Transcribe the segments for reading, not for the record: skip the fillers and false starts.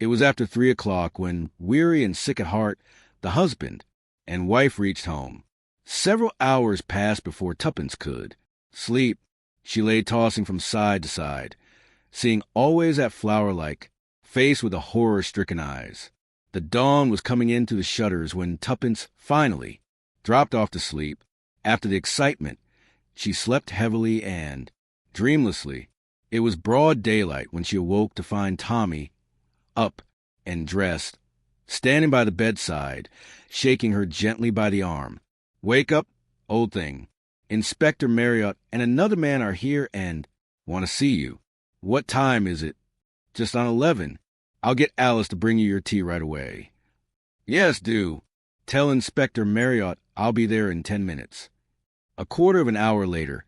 It was after 3 o'clock when, weary and sick at heart, the husband and wife reached home. Several hours passed before Tuppence could sleep. She lay tossing from side to side, seeing always that flower-like face with the horror-stricken eyes. The dawn was coming in through the shutters when Tuppence finally dropped off to sleep. After the excitement, she slept heavily and dreamlessly. It was broad daylight when she awoke to find Tommy up and dressed, standing by the bedside, shaking her gently by the arm. "Wake up, old thing. Inspector Marriott and another man are here and want to see you." "What time is it?" "Just on 11. I'll get Alice to bring you your tea right away." "Yes, do. Tell Inspector Marriott I'll be there in 10 minutes. A quarter of an hour later,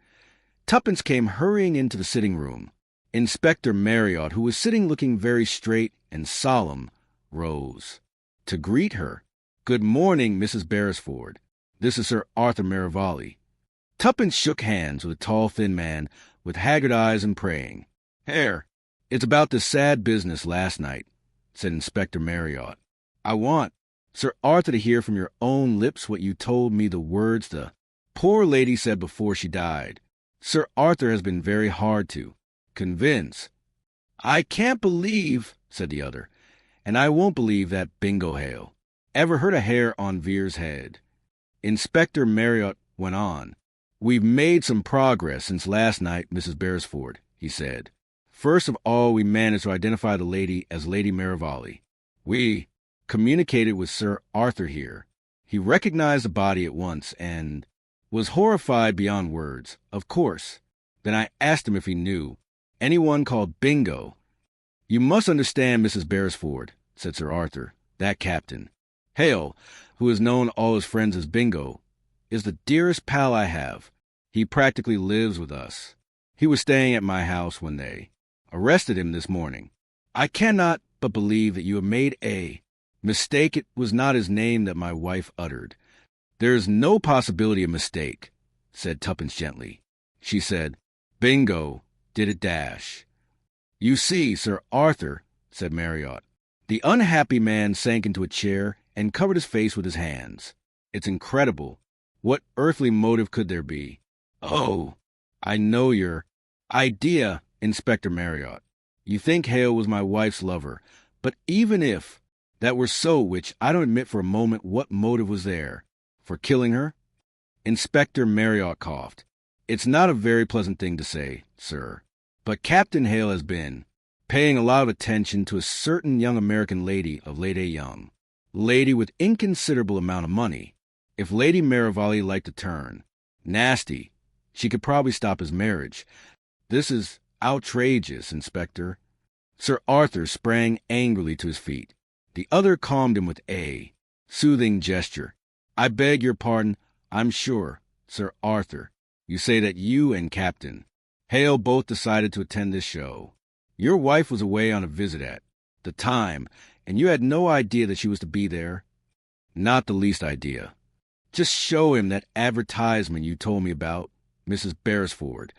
Tuppence came hurrying into the sitting room. Inspector Marriott, who was sitting looking very straight and solemn, rose to greet her. "Good morning, Mrs. Beresford. This is Sir Arthur Merivale." Tuppence shook hands with a tall, thin man with haggard eyes and praying. "Herr, it's about this sad business last night," said Inspector Marriott. "I want Sir Arthur to hear from your own lips what you told me the words the poor lady said before she died. Sir Arthur has been very hard to convince." "I can't believe," said the other, "and I won't believe that Bingo Hale ever hurt a hair on Vere's head." Inspector Marriott went on. "We've made some progress since last night, Mrs. Beresford," he said. "First of all, we managed to identify the lady as Lady Merivale. We communicated with Sir Arthur here. He recognized the body at once and was horrified beyond words, of course. Then I asked him if he knew anyone called Bingo." "You must understand, Mrs. Beresford," said Sir Arthur, "that Captain Hale, who has known all his friends as Bingo, is the dearest pal I have. He practically lives with us. He was staying at my house when they arrested him this morning. I cannot but believe that you have made a mistake. It was not his name that my wife uttered." "There is no possibility of mistake," said Tuppence gently. She said, "Bingo did it dash." "You see, Sir Arthur," said Marriott. The unhappy man sank into a chair and covered his face with his hands. "It's incredible. What earthly motive could there be?" "Oh, I know your idea, Inspector Marriott. You think Hale was my wife's lover. But even if that were so, which I don't admit for a moment, what motive was there for killing her?" Inspector Marriott coughed. "It's not a very pleasant thing to say, sir, but Captain Hale has been paying a lot of attention to a certain young American lady of Lady Young, lady with inconsiderable amount of money. If Lady Merivale liked to turn nasty, she could probably stop his marriage. This is outrageous, Inspector." Sir Arthur sprang angrily to his feet. The other calmed him with a soothing gesture. "I beg your pardon. I'm sure, Sir Arthur, you say that you and Captain Hale both decided to attend this show. Your wife was away on a visit at the time, and you had no idea that she was to be there?" "Not the least idea." "Just show him that advertisement you told me about, Mrs. Beresford."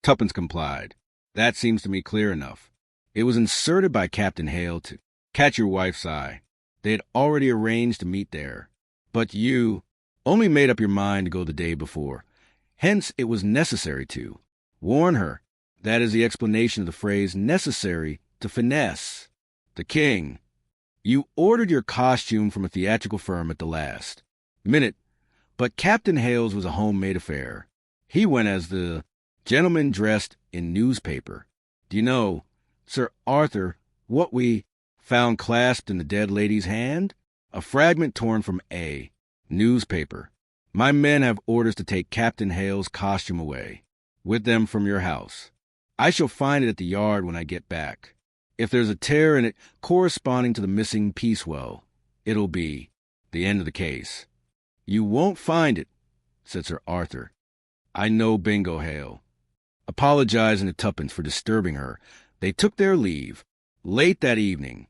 Tuppence complied. "That seems to me clear enough. It was inserted by Captain Hale to catch your wife's eye. They had already arranged to meet there, but you only made up your mind to go the day before. Hence it was necessary to warn her. That is the explanation of the phrase necessary to finesse the king. You ordered your costume from a theatrical firm at the last minute, but Captain Hale's was a homemade affair. He went as the gentleman dressed in newspaper. Do you know, Sir Arthur, what we found clasped in the dead lady's hand? A fragment torn from a newspaper. My men have orders to take Captain Hale's costume away with them from your house. I shall find it at the yard when I get back. If there's a tear in it corresponding to the missing piece, well, it'll be the end of the case." "You won't find it," said Sir Arthur. "I know Bingo Hale." Apologizing to Tuppence for disturbing her, they took their leave. Late that evening,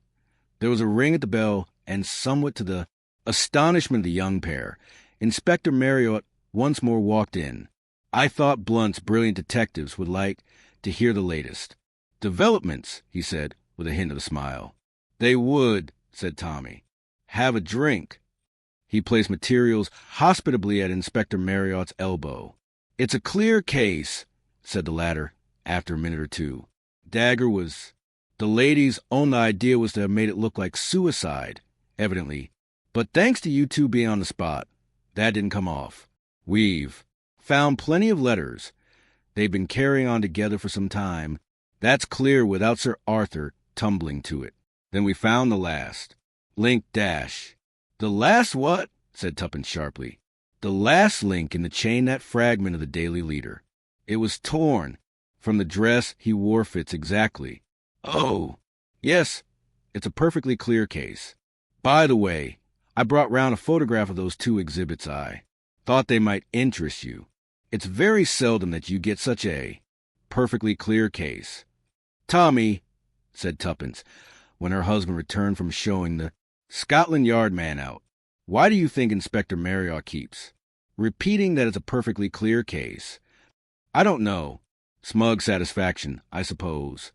there was a ring at the bell, and somewhat to the astonishment of the young pair, Inspector Marriott once more walked in. "I thought Blunt's brilliant detectives would like to hear the latest developments," he said, with a hint of a smile. They would, said Tommy. Have a drink. He placed materials hospitably at Inspector Marriott's elbow. It's a clear case, said the latter after a minute or two. Dagger was... The lady's only idea was to have made it look like suicide, evidently. But thanks to you two being on the spot, that didn't come off. We've found plenty of letters. They've been carrying on together for some time. That's clear without Sir Arthur tumbling to it. Then we found the last. Link dash. The last what? Said Tuppence sharply. The last link in the chain net fragment of the Daily Leader. It was torn. From the dress he wore fits exactly. Oh, yes, it's a perfectly clear case. By the way, I brought round a photograph of those two exhibits. I thought they might interest you. It's very seldom that you get such a perfectly clear case. Tommy, said Tuppence, when her husband returned from showing the Scotland Yard man out, why do you think Inspector Marriott keeps repeating that it's a perfectly clear case? I don't know. Smug satisfaction, I suppose.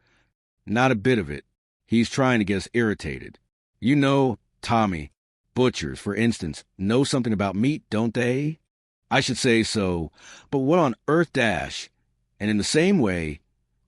Not a bit of it. He's trying to get us irritated. You know, Tommy, butchers, for instance, know something about meat, don't they? I should say so, but what on earth dash? And in the same way,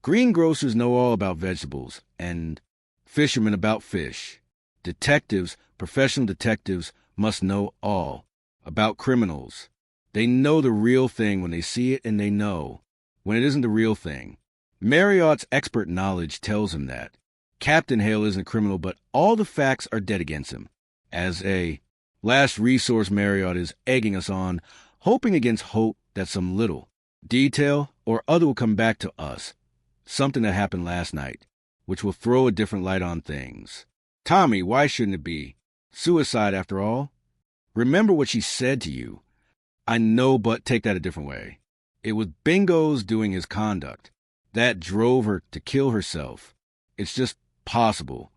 greengrocers know all about vegetables, and fishermen about fish. Detectives, professional detectives, must know all about criminals. They know the real thing when they see it, and they know when it isn't the real thing. Marriott's expert knowledge tells him that. Captain Hale isn't a criminal, but all the facts are dead against him. As a last resource, Marriott is egging us on, hoping against hope that some little detail or other will come back to us, something that happened last night, which will throw a different light on things. Tommy, why shouldn't it be? Suicide, after all. Remember what she said to you. I know, but take that a different way. It was Bingo's doing his conduct. That drove her to kill herself. It's just possible.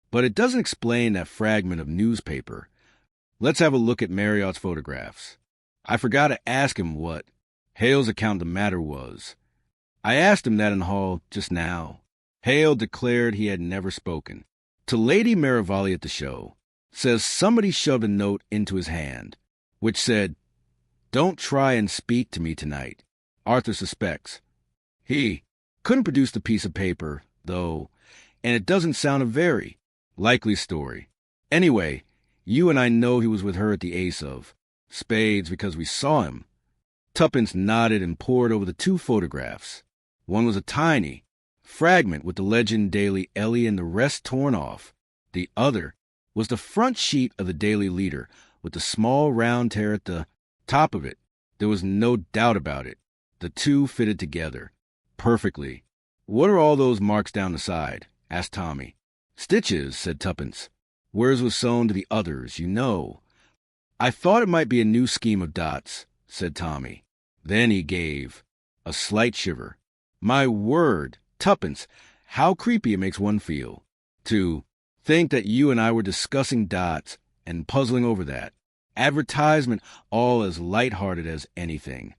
But it doesn't explain that fragment of newspaper. Let's have a look at Marriott's photographs. I forgot to ask him what Hale's account of the matter was. I asked him that in the hall just now. Hale declared he had never spoken. To Lady Marivalli at the show. Says somebody shoved a note into his hand, which said, "Don't try and speak to me tonight. Arthur suspects." He couldn't produce the piece of paper, though, and it doesn't sound a very likely story. Anyway, you and I know he was with her at the Ace of Spades because we saw him. Tuppence nodded and pored over the two photographs. One was a tiny fragment with the legend Daily Ellie and the rest torn off. The other was the front sheet of the Daily Leader with the small round tear at the top of it. There was no doubt about it. The two fitted together perfectly. What are all those marks down the side? Asked Tommy. Stitches, said Tuppence. Where's was sewn to the others, you know. I thought it might be a new scheme of dots, said Tommy. Then he gave a slight shiver. My word, Tuppence, how creepy it makes one feel. To think that you and I were discussing dots and puzzling over that. Advertisement all as light-hearted as anything.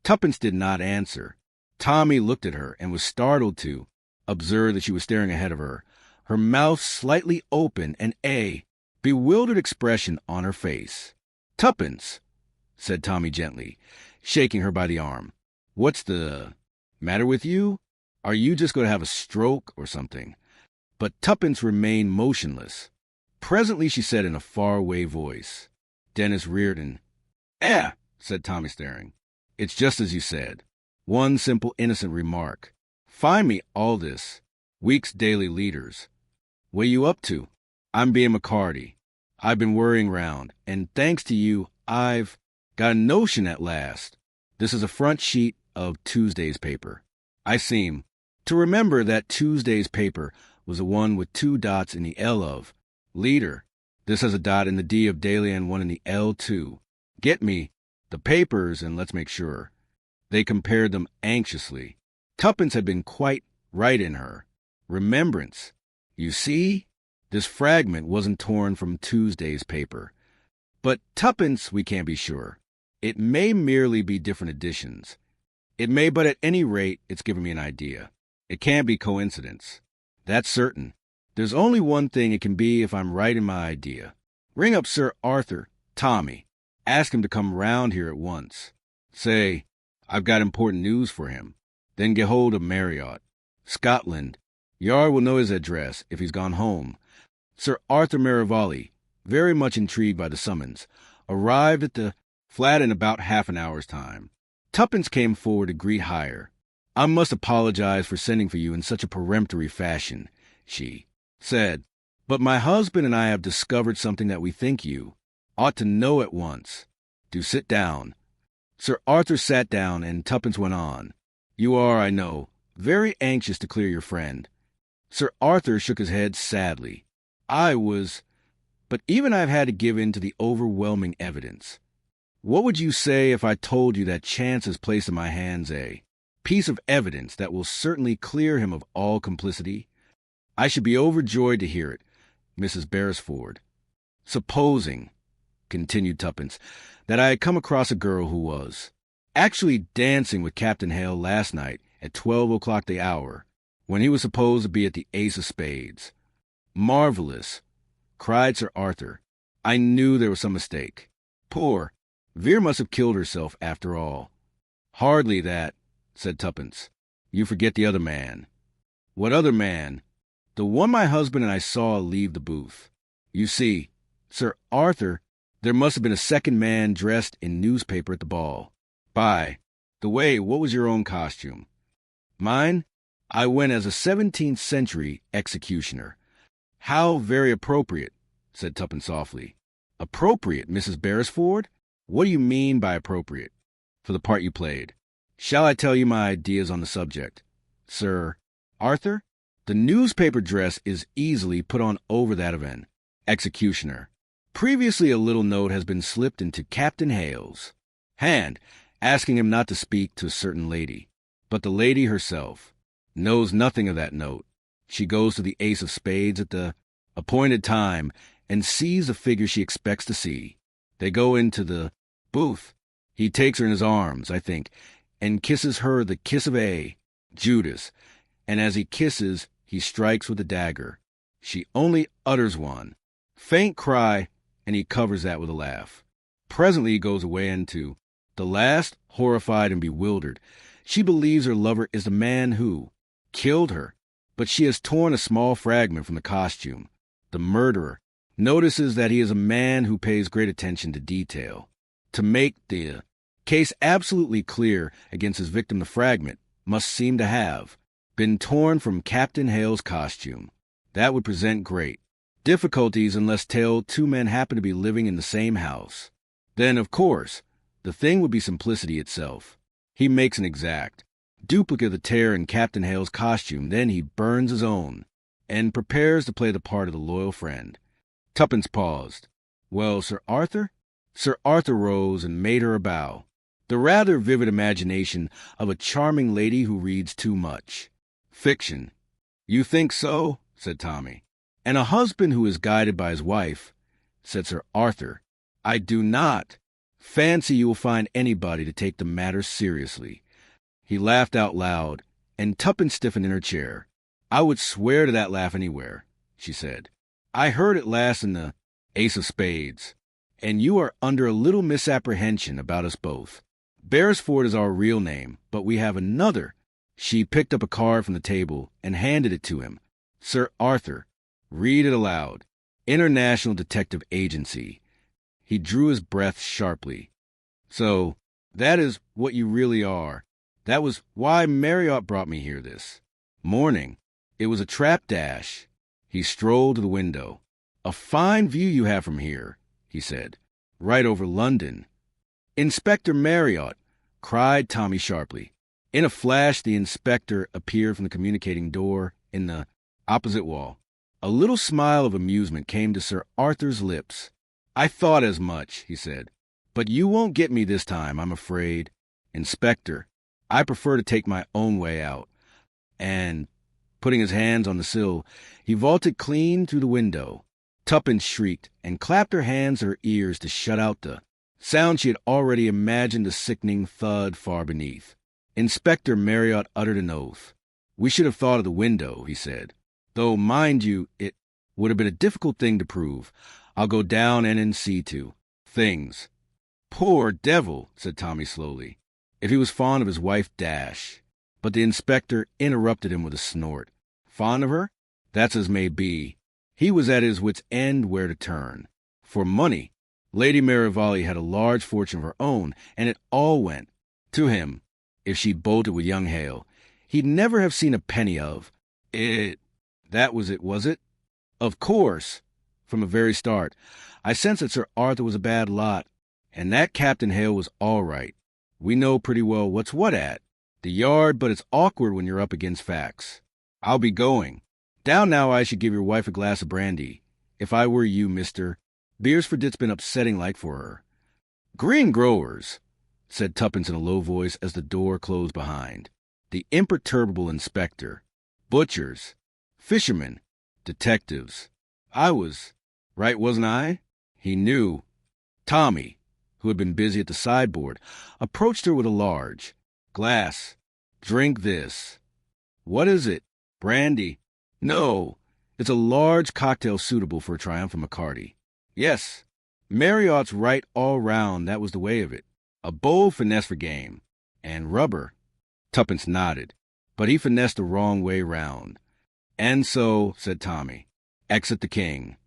Tuppence did not answer. Tommy looked at her and was startled to observe that she was staring ahead of her, her mouth slightly open and a bewildered expression on her face. Tuppence, said Tommy gently, shaking her by the arm. What's the matter with you? Are you just going to have a stroke or something? But Tuppence remained motionless. Presently she said in a faraway voice, Dennis Reardon. Said Tommy staring. It's just as you said. One simple innocent remark. Find me all this. Week's Daily Leaders. What you up to? I'm being McCarty. I've been worrying round, and thanks to you, I've got a notion at last. This is a front sheet of Tuesday's paper. I seem to remember that Tuesday's paper was the one with two dots in the L of Leader. This has a dot in the D of Daily and one in the L too. Get me the papers and let's make sure. They compared them anxiously. Tuppence had been quite right in her remembrance. You see, this fragment wasn't torn from Tuesday's paper. But Tuppence, we can't be sure. It may merely be different editions. It may, but at any rate, it's given me an idea. It can't be coincidence. That's certain. There's only one thing it can be if I'm right in my idea. Ring up Sir Arthur, Tommy. Ask him to come round here at once. Say, I've got important news for him. Then get hold of Marriott. Scotland. Yard will know his address if he's gone home. Sir Arthur Marivalli, very much intrigued by the summons, arrived at the flat in about half an hour's time. Tuppence came forward to greet Hire. I must apologize for sending for you in such a peremptory fashion, she said, but my husband and I have discovered something that we think you ought to know at once. Do sit down. Sir Arthur sat down, and Tuppence went on. You are, I know, very anxious to clear your friend. Sir Arthur shook his head sadly. But even I've had to give in to the overwhelming evidence. What would you say if I told you that chance has placed in my hands a piece of evidence that will certainly clear him of all complicity? I should be overjoyed to hear it, Mrs. Beresford. Supposing, continued Tuppence, that I had come across a girl who was actually dancing with Captain Hale last night at 12 o'clock the hour, when he was supposed to be at the Ace of Spades. Marvelous, cried Sir Arthur. I knew there was some mistake. Poor Vere must have killed herself after all. Hardly that, said Tuppence. You forget the other man. What other man? The one my husband and I saw leave the booth. You see, Sir Arthur, there must have been a second man dressed in newspaper at the ball. By the way, what was your own costume? Mine? I went as a 17th century executioner. How very appropriate, said Tuppence softly. Appropriate, Mrs. Beresford? What do you mean by appropriate? For the part you played. Shall I tell you my ideas on the subject? Sir Arthur, the newspaper dress is easily put on over that of an executioner. Previously a little note has been slipped into Captain Hale's hand, asking him not to speak to a certain lady. But the lady herself knows nothing of that note. She goes to the Ace of Spades at the appointed time and sees the figure she expects to see. They go into the booth. He takes her in his arms, I think, and kisses her the kiss of Judas, and as he kisses, he strikes with a dagger. She only utters one faint cry, and he covers that with a laugh. Presently he goes away into the last, horrified and bewildered. She believes her lover is the man who killed her, but she has torn a small fragment from the costume. The murderer notices that he is a man who pays great attention to detail. To make the case absolutely clear against his victim, the fragment must seem to have been torn from Captain Hale's costume. That would present great difficulties unless two men happen to be living in the same house. Then, of course, the thing would be simplicity itself. He makes an exact duplicate of the tear in Captain Hale's costume, then he burns his own, and prepares to play the part of the loyal friend. Tuppence paused. Well, Sir Arthur? Sir Arthur rose and made her a bow. The rather vivid imagination of a charming lady who reads too much. Fiction. You think so? Said Tommy. And a husband who is guided by his wife, said Sir Arthur. I do not fancy you will find anybody to take the matter seriously. He laughed out loud, and Tuppence stiffened in her chair. I would swear to that laugh anywhere, she said. I heard it last in the Ace of Spades, and you are under a little misapprehension about us both. Beresford is our real name, but we have another. She picked up a card from the table and handed it to him. Sir Arthur, read it aloud. International Detective Agency. He drew his breath sharply. So, that is what you really are. That was why Marriott brought me here this morning. It was a trap dash. He strolled to the window. A fine view you have from here, he said. Right over London. Inspector Marriott, cried Tommy sharply. In a flash, the inspector appeared from the communicating door in the opposite wall. A little smile of amusement came to Sir Arthur's lips. I thought as much, he said. But you won't get me this time, I'm afraid. Inspector, I prefer to take my own way out. And, putting his hands on the sill, he vaulted clean through the window. Tuppence shrieked and clapped her hands to her ears to shut out the sound she had already imagined a sickening thud far beneath. Inspector Marriott uttered an oath. We should have thought of the window, he said. Though, mind you, it would have been a difficult thing to prove. I'll go down and in situ. Things. Poor devil, said Tommy slowly. If he was fond of his wife, dash. But the inspector interrupted him with a snort. Fond of her? That's as may be. He was at his wits' end where to turn. For money, Lady Marivalli had a large fortune of her own, and it all went to him. If she bolted with young Hale, he'd never have seen a penny of it. That was it, was it? Of course. From the very start, I sensed that Sir Arthur was a bad lot, and that Captain Hale was all right. We know pretty well what's what at the Yard, but it's awkward when you're up against facts. I'll be going. Down now I should give your wife a glass of brandy. If I were you, Mr. Beresford, it's been upsetting like for her. Green growers, said Tuppence in a low voice as the door closed behind. The imperturbable inspector. Butchers. Fishermen. Detectives. I was right, wasn't I? He knew. Tommy, who had been busy at the sideboard, approached her with a large glass. Drink this. What is it? Brandy. No, it's a large cocktail suitable for a triumphant McCarty. Yes, Marriott's right all round, that was the way of it. A bold finesse for game. And rubber. Tuppence nodded, but he finessed the wrong way round. And so, said Tommy, exit the king.